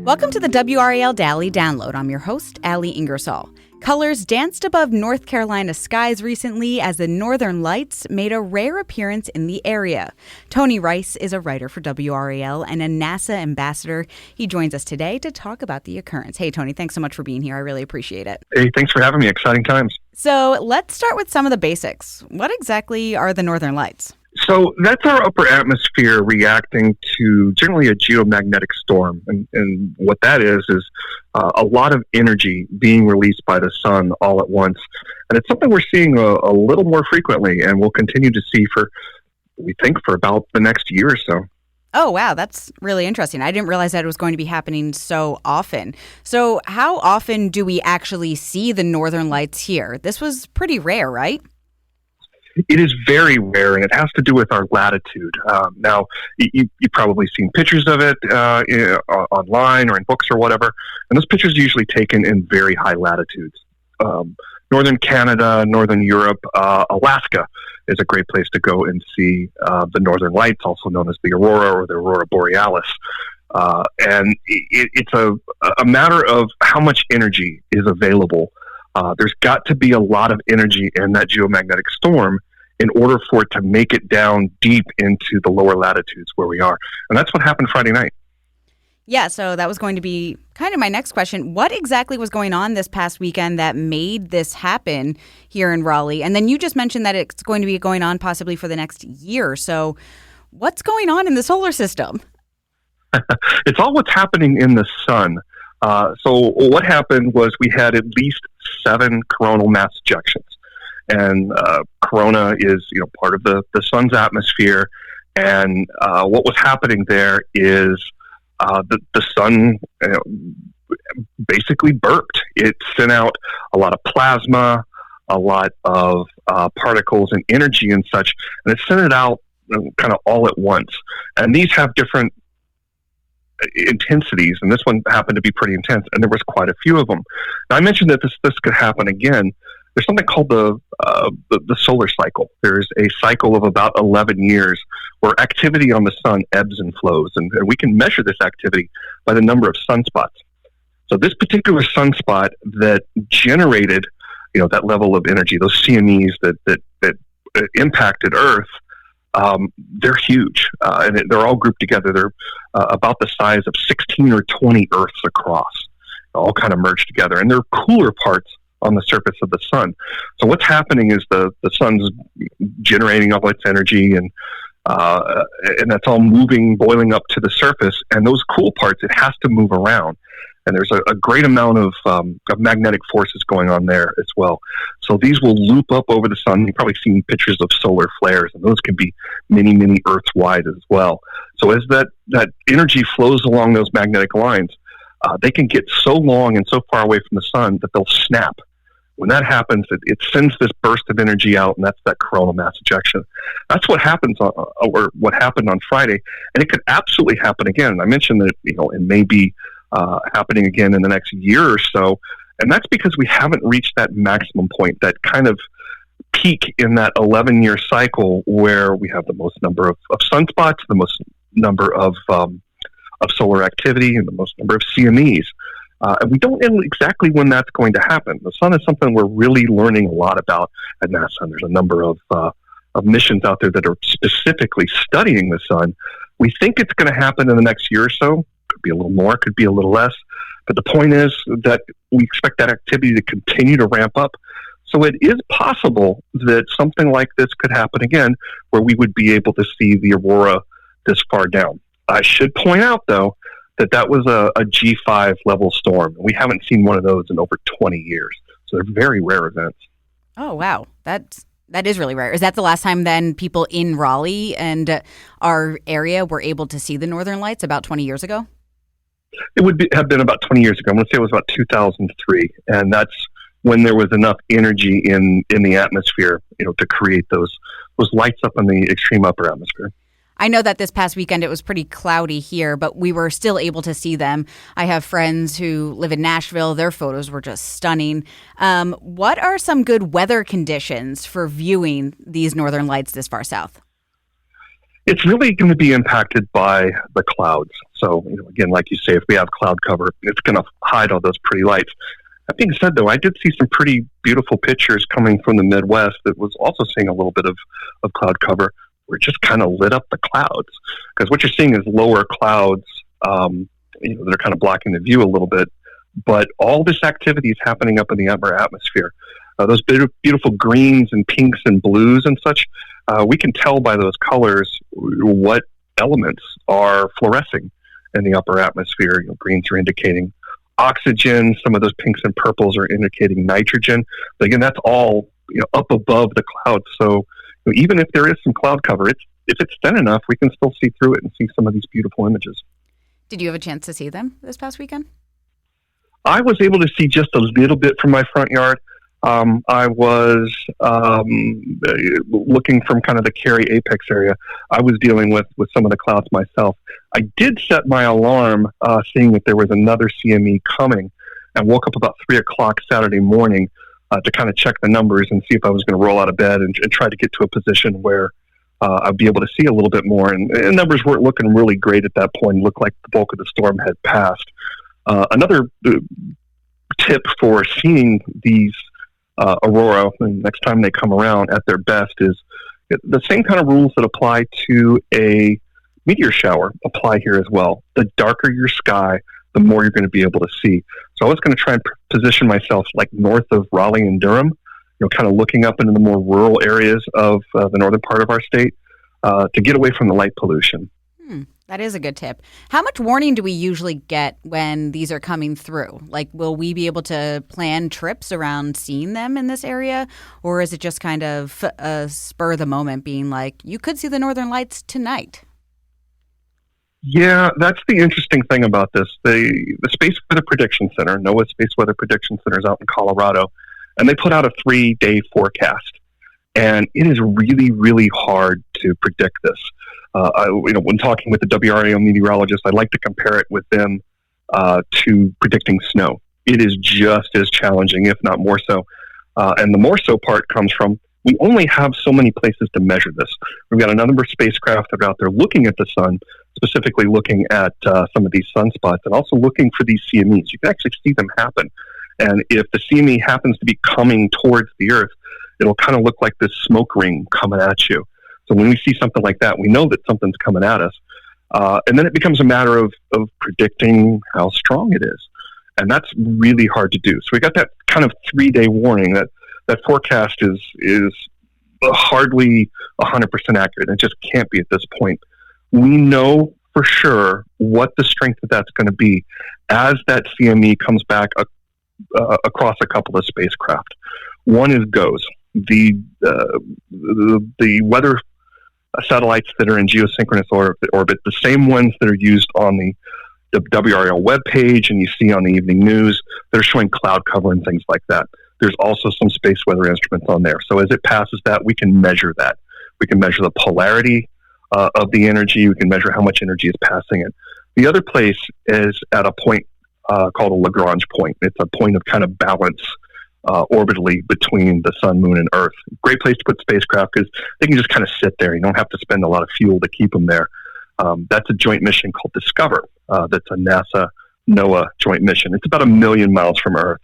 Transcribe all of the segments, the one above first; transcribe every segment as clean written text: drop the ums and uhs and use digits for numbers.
Welcome to the WRAL Daily Download. I'm your host, Ali Ingersoll. Colors danced above North Carolina skies recently as the Northern Lights made a rare appearance in the area. Tony Rice is a writer for WRAL and a NASA ambassador. He joins us today to talk about the occurrence. Hey, Tony, thanks so much for being here. I really appreciate it. Hey, thanks for having me. Exciting times. So let's start with some of the basics. What exactly are the Northern Lights? So that's our upper atmosphere reacting to generally a geomagnetic storm. And what that is a lot of energy being released by the sun all at once. And it's something we're seeing a little more frequently, and we'll continue to see we think, for about the next year or so. Oh, wow. That's really interesting. I didn't realize that it was going to be happening so often. So how often do we actually see the Northern Lights here? This was pretty rare, right? It is very rare, and it has to do with our latitude. Now, you've probably seen pictures of it online or in books or whatever, and those pictures are usually taken in very high latitudes. Northern Canada, Northern Europe, Alaska is a great place to go and see the Northern Lights, also known as the aurora or the aurora borealis. And it's a matter of how much energy is available. There's got to be a lot of energy in that geomagnetic storm in order for it to make it down deep into the lower latitudes where we are. And that's what happened Friday night. Yeah, so that was going to be kind of my next question. What exactly was going on this past weekend that made this happen here in Raleigh? And then you just mentioned that it's going to be going on possibly for the next year. So what's going on in the solar system? It's all what's happening in the sun. So what happened was we had at least 7 coronal mass ejections. And corona is, part of the sun's atmosphere. And what was happening there is the sun basically burped. It sent out a lot of plasma, a lot of particles and energy and such, and it sent it out kind of all at once. And these have different intensities, and this one happened to be pretty intense, and there was quite a few of them. Now, I mentioned that this could happen again. There's something called the solar cycle. There's a cycle of about 11 years where activity on the sun ebbs and flows, and we can measure this activity by the number of sunspots. So this particular sunspot that generated, that level of energy, those CMEs that impacted Earth, they're huge, and they're all grouped together. They're about the size of 16 or 20 Earths across, all kind of merged together. And they're cooler parts on the surface of the sun. So what's happening is the sun's generating all its energy, and that's all boiling up to the surface. And those cool parts, it has to move around. And there's a great amount of magnetic forces going on there as well. So these will loop up over the sun. You've probably seen pictures of solar flares, and those can be many, many Earths wide as well. So as that energy flows along those magnetic lines, they can get so long and so far away from the sun that they'll snap. When that happens, it sends this burst of energy out, and that's that coronal mass ejection. That's what happens, or what happened on Friday, and it could absolutely happen again. I mentioned that it may be happening again in the next year or so, and that's because we haven't reached that maximum point, that kind of peak in that 11-year cycle where we have the most number of sunspots, the most number of solar activity, and the most number of CMEs. And we don't know exactly when that's going to happen. The sun is something we're really learning a lot about at NASA. There's a number of missions out there that are specifically studying the sun. We think it's going to happen in the next year or so. Could be a little more, could be a little less. But the point is that we expect that activity to continue to ramp up. So it is possible that something like this could happen again, where we would be able to see the aurora this far down. I should point out, though, that was a G5 level storm. We haven't seen one of those in over 20 years. So they're very rare events. Oh, wow. That is really rare. Is that the last time then people in Raleigh and our area were able to see the Northern Lights, about 20 years ago? It would have been about 20 years ago. I'm going to say it was about 2003. And that's when there was enough energy in the atmosphere, to create those lights up in the extreme upper atmosphere. I know that this past weekend it was pretty cloudy here, but we were still able to see them. I have friends who live in Nashville. Their photos were just stunning. What are some good weather conditions for viewing these Northern Lights this far south? It's really going to be impacted by the clouds. So, again, like you say, if we have cloud cover, it's going to hide all those pretty lights. That being said, though, I did see some pretty beautiful pictures coming from the Midwest that was also seeing a little bit of cloud cover where it just kind of lit up the clouds. Because what you're seeing is lower clouds that are kind of blocking the view a little bit. But all this activity is happening up in the upper atmosphere. Those beautiful greens and pinks and blues and such, we can tell by those colors what elements are fluorescing in the upper atmosphere. Greens are indicating oxygen. Some of those pinks and purples are indicating nitrogen. But again, that's all up above the clouds. So even if there is some cloud cover, if it's thin enough, we can still see through it and see some of these beautiful images. Did you have a chance to see them this past weekend? I was able to see just a little bit from my front yard. I was looking from kind of the Cary Apex area. I was dealing with some of the clouds myself. I did set my alarm seeing that there was another CME coming, and woke up about 3 o'clock Saturday morning to kind of check the numbers and see if I was going to roll out of bed and try to get to a position where I'd be able to see a little bit more. And numbers weren't looking really great at that point. It looked like the bulk of the storm had passed. Another tip for seeing these aurora, and next time they come around at their best, is the same kind of rules that apply to a meteor shower apply here as well. The darker your sky, the more you're going to be able to see. So I was going to try and position myself like north of Raleigh and Durham, kind of looking up into the more rural areas of the northern part of our state to get away from the light pollution. That is a good tip. How much warning do we usually get when these are coming through? Like, will we be able to plan trips around seeing them in this area? Or is it just kind of a spur of the moment being like, you could see the northern lights tonight? Yeah, that's the interesting thing about this. The Space Weather Prediction Center, NOAA Space Weather Prediction Center, is out in Colorado, and they put out a 3-day forecast. And it is really, really hard to predict this. When talking with the WRAL meteorologist, I like to compare it with them to predicting snow. It is just as challenging, if not more so. And the more so part comes from we only have so many places to measure this. We've got a number of spacecraft that are out there looking at the sun, specifically looking at some of these sunspots, and also looking for these CMEs. You can actually see them happen. And if the CME happens to be coming towards the Earth, it'll kind of look like this smoke ring coming at you. So when we see something like that, we know that something's coming at us. And then it becomes a matter of predicting how strong it is. And that's really hard to do. So we got that kind of 3-day warning. That forecast is hardly 100% accurate. It just can't be at this point. We know for sure what the strength of that's going to be as that CME comes back across a couple of spacecraft. One is GOES, the weather satellites that are in geosynchronous orbit, the same ones that are used on the WRAL webpage and you see on the evening news. They're showing cloud cover and things like that. There's also some space weather instruments on there. So as it passes that, we can measure that. We can measure the polarity of the energy. We can measure how much energy is passing it. The other place is at a point called a Lagrange point. It's a point of kind of balance orbitally between the sun, moon, and Earth. Great place to put spacecraft because they can just kind of sit there. You don't have to spend a lot of fuel to keep them there. That's a joint mission called Discover. That's a NASA-NOAA joint mission. It's about 1 million miles from Earth.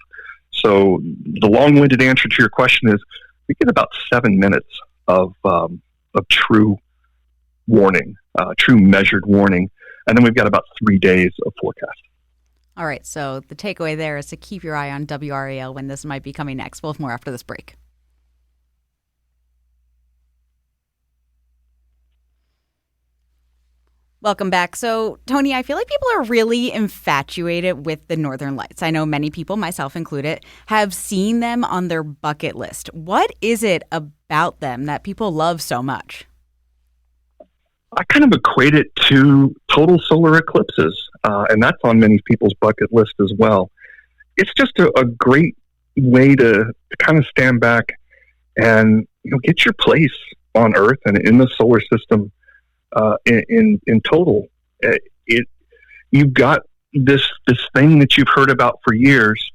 So the long-winded answer to your question is we get about 7 minutes of true warning, true measured warning, and then we've got about 3 days of forecast. All right, so the takeaway there is to keep your eye on WRAL when this might be coming next. We'll have more after this break. Welcome back. So, Tony, I feel like people are really infatuated with the Northern Lights. I know many people, myself included, have seen them on their bucket list. What is it about them that people love so much? I kind of equate it to total solar eclipses, and that's on many people's bucket list as well. It's just a great way to kind of stand back and get your place on Earth and in the solar system. In total, you've got this thing that you've heard about for years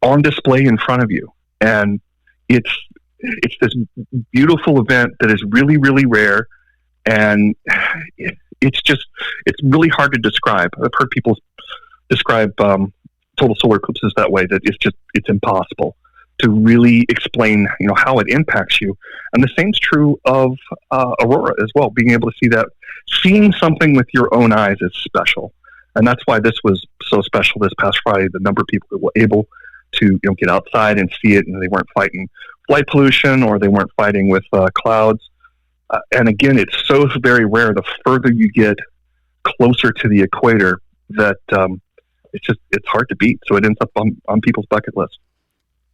on display in front of you, and it's this beautiful event that is really, really rare. And it's really hard to describe. I've heard people describe total solar eclipses that way, that it's impossible to really explain, how it impacts you. And the same's true of aurora as well. Being able to see that, seeing something with your own eyes is special. And that's why this was so special this past Friday. The number of people that were able to get outside and see it, and they weren't fighting light pollution, or they weren't fighting with clouds. And again, it's so very rare. The further you get closer to the equator, that it's hard to beat. So it ends up on people's bucket list.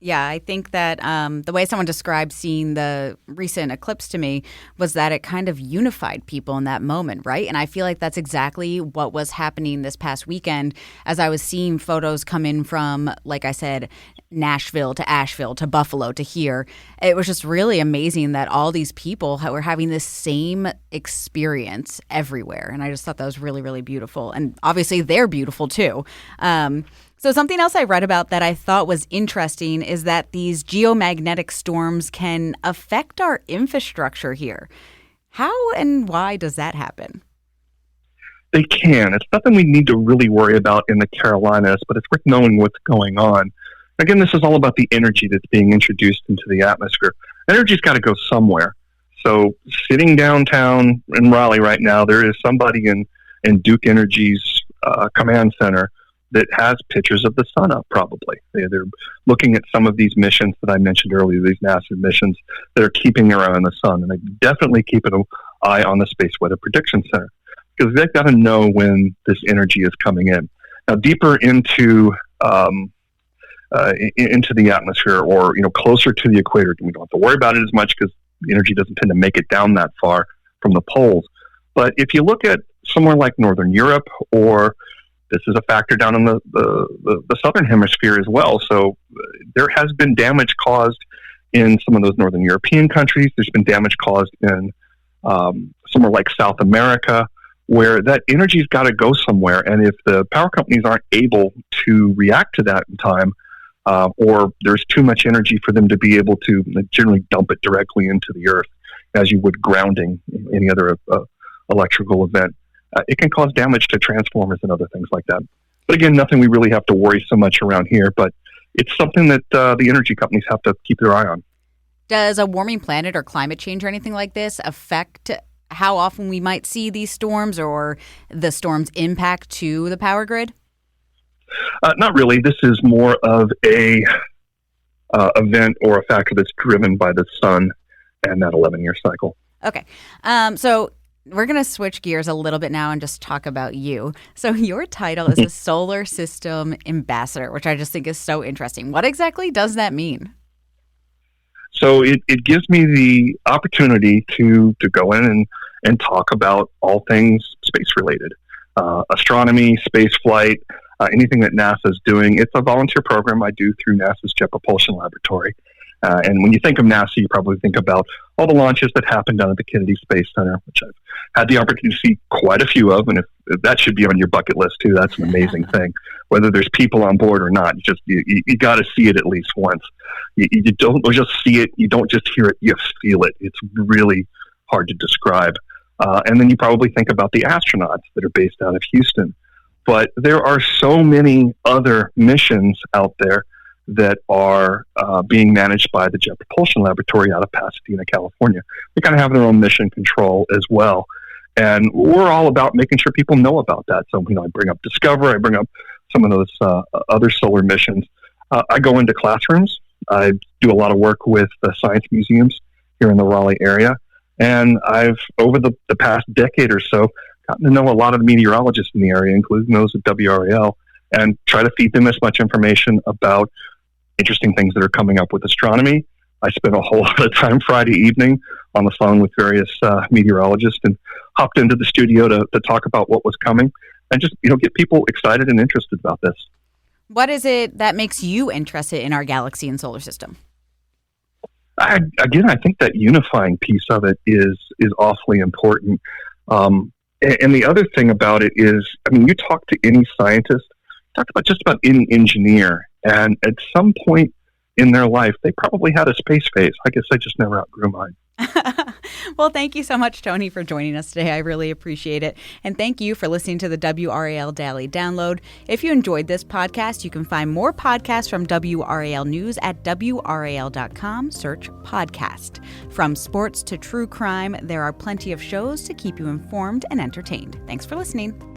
Yeah, I think that the way someone described seeing the recent eclipse to me was that it kind of unified people in that moment, right? And I feel like that's exactly what was happening this past weekend as I was seeing photos come in from, like I said, Nashville to Asheville to Buffalo to here. It was just really amazing that all these people were having this same experience everywhere. And I just thought that was really, really beautiful. And obviously they're beautiful too. So something else I read about that I thought was interesting is that these geomagnetic storms can affect our infrastructure here. How and why does that happen? They can. It's nothing we need to really worry about in the Carolinas, but it's worth knowing what's going on. Again, this is all about the energy that's being introduced into the atmosphere. Energy's got to go somewhere. So sitting downtown in Raleigh right now, there is somebody in Duke Energy's command center that has pictures of the sun up, probably. They're looking at some of these missions that I mentioned earlier, these NASA missions that are keeping their eye on the sun. And they definitely keep an eye on the Space Weather Prediction Center, because they've got to know when this energy is coming in. Now, deeper into the atmosphere, or closer to the equator, we don't have to worry about it as much because the energy doesn't tend to make it down that far from the poles. But if you look at somewhere like Northern Europe, or this is a factor down in the southern hemisphere as well. So there has been damage caused in some of those northern European countries. There's been damage caused in somewhere like South America, where that energy's got to go somewhere. And if the power companies aren't able to react to that in time, or there's too much energy for them to be able to generally dump it directly into the earth, as you would grounding any other electrical event, it can cause damage to transformers and other things like that. But again, nothing we really have to worry so much around here, but it's something that the energy companies have to keep their eye on. Does a warming planet or climate change or anything like this affect how often we might see these storms, or the storm's impact to the power grid? Not really. This is more of a event or a factor that's driven by the sun and that 11-year cycle. Okay. So we're going to switch gears a little bit now and just talk about you. So your title is a solar system ambassador, which I just think is so interesting. What exactly does that mean? So it gives me the opportunity to go in and talk about all things space related, astronomy, space flight, anything that NASA is doing. It's a volunteer program I do through NASA's Jet Propulsion Laboratory. And when you think of NASA, you probably think about all the launches that happened down at the Kennedy Space Center, which I've had the opportunity to see quite a few of. And if that should be on your bucket list too, that's an amazing thing. Whether there's people on board or not, you got to see it at least once. You don't just see it, you don't just hear it, you feel it. It's really hard to describe. And then you probably think about the astronauts that are based out of Houston. But there are so many other missions out there that are being managed by the Jet Propulsion Laboratory out of Pasadena, California. They kind of have their own mission control as well. And we're all about making sure people know about that. So, I bring up Discover, I bring up some of those other solar missions. I go into classrooms. I do a lot of work with the science museums here in the Raleigh area. And I've, over the past decade or so, gotten to know a lot of the meteorologists in the area, including those at WRAL, and try to feed them as much information about interesting things that are coming up with astronomy. I spent a whole lot of time Friday evening on the phone with various meteorologists and hopped into the studio to talk about what was coming and just, get people excited and interested about this. What is it that makes you interested in our galaxy and solar system? I think that unifying piece of it is awfully important. And the other thing about it is, you talk to any scientist, talk about just about any engineer, and at some point in their life, they probably had a space phase. I guess I just never outgrew mine. Well, thank you so much, Tony, for joining us today. I really appreciate it. And thank you for listening to the WRAL Daily Download. If you enjoyed this podcast, you can find more podcasts from WRAL News at WRAL.com. Search podcast. From sports to true crime, there are plenty of shows to keep you informed and entertained. Thanks for listening.